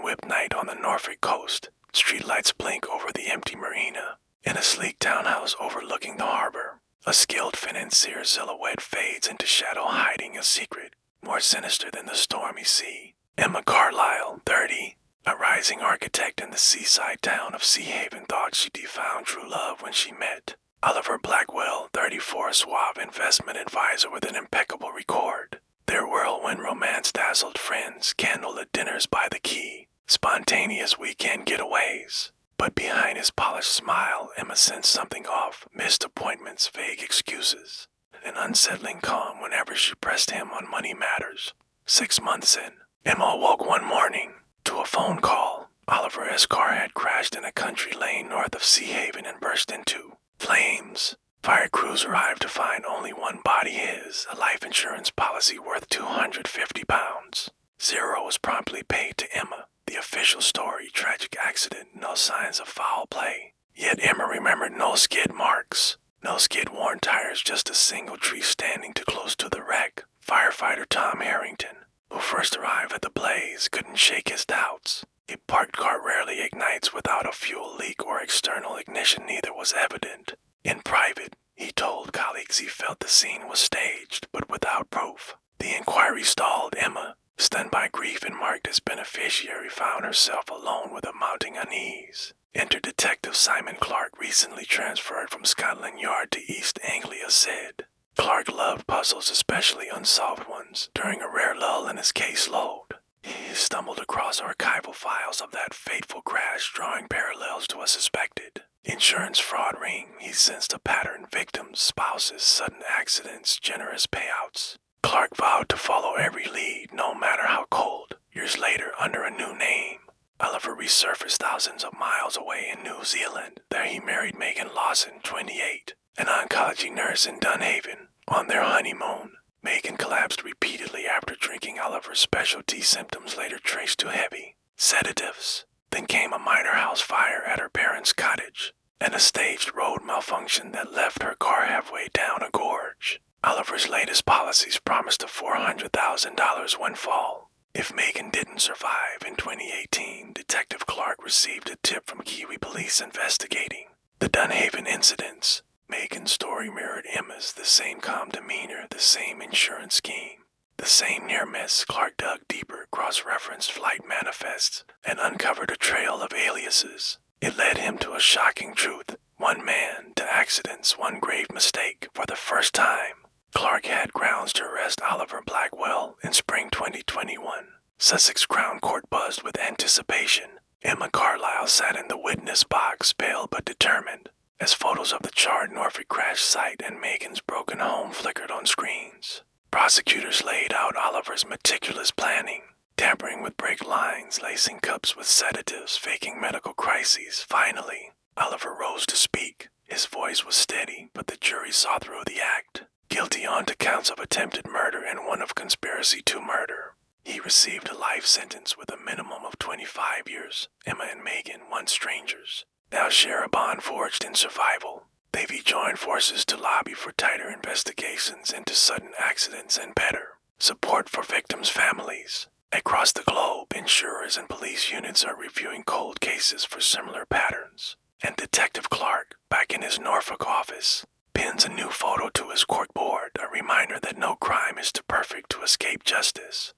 Indian whip night on the Norfolk coast. Streetlights blink over the empty marina. In a sleek townhouse overlooking the harbor, a skilled financier's silhouette fades into shadow, hiding a secret more sinister than the stormy sea. Emma Carlyle, 30, a rising architect in the seaside town of Sea Haven, thought she'd found true love when she met Oliver Blackwell, 34, a suave investment advisor with an impeccable record. Their whirlwind romance dazzled friends, candlelit dinners by the quay, spontaneous weekend getaways. But behind his polished smile, Emma sensed something off: missed appointments, vague excuses, an unsettling calm whenever she pressed him on money matters. 6 months in, Emma awoke one morning to a phone call. Oliver's car had crashed in a country lane north of Sea Haven and burst into flames. Fire crews arrived to find only one body, his, a life insurance policy worth £250. Zero was promptly paid to Emma. The official story: tragic accident, no signs of foul play. Yet Emma remembered no skid marks, no skid-worn tires, just a single tree standing too close to the wreck. Firefighter Tom Harrington, who first arrived at the blaze, couldn't shake his doubts. A parked car rarely ignites without a fuel leak or external ignition. Neither was evident. In private, he told colleagues he felt the scene was staged, but without proof. The inquiry stalled. Emma, stunned by grief and marked as beneficiary, found herself alone with a mounting unease. Enter Detective Simon Clark, recently transferred from Scotland Yard to East Anglia, said. Clark loved puzzles, especially unsolved ones. During a rare lull in his caseload, he stumbled across archival files of that fateful crash, drawing parallels to a suspected insurance fraud ring. He sensed a pattern: victims, spouses, sudden accidents, generous payouts. Clark vowed to follow every lead, no matter how cold. Years later, under a new name, Oliver resurfaced thousands of miles away in New Zealand. There he married Megan Lawson, 28, an oncology nurse in Dunhaven. On their honeymoon, Megan collapsed repeatedly after drinking Oliver's specialty, symptoms later traced to heavy sedatives. Then came a minor house fire at her parents' cottage, and a staged road malfunction that left her car halfway down a gorge. Oliver's latest policies promised a $400,000 windfall if Megan didn't survive. In 2018, Detective Clark received a tip from Kiwi police investigating the Dunhaven incidents. Megan's story mirrored Emma's: the same calm demeanor, the same insurance scheme, the same near miss. Clark dug deeper, cross-referenced flight manifests, and uncovered a trail of aliases. It led him to a shocking truth: one man, to accidents, one grave mistake. For the first time, Clark had grounds to arrest Oliver Blackwell. In spring 2021, Sussex Crown Court buzzed with anticipation. Emma Carlyle sat in the witness box, pale but determined, as photos of the charred Norfolk crash site and Megan's broken home flickered on screens. Prosecutors laid out Oliver's meticulous planning: tampering with brake lines, lacing cups with sedatives, faking medical crises. Finally, Oliver rose to speak. His voice was steady, but the jury saw through the act. Guilty on 2 counts of attempted murder and 1 of conspiracy to murder. He received a life sentence with a minimum of 25 years. Emma and Megan, once strangers, now share a bond forged in survival. They've each joined forces to lobby for tighter investigations into sudden accidents and better support for victims' families. Across the globe, insurers and police units are reviewing cold cases for similar patterns. And Detective Clark, back in his Norfolk office, pins a new photo to his corkboard, a reminder that no crime is too perfect to escape justice.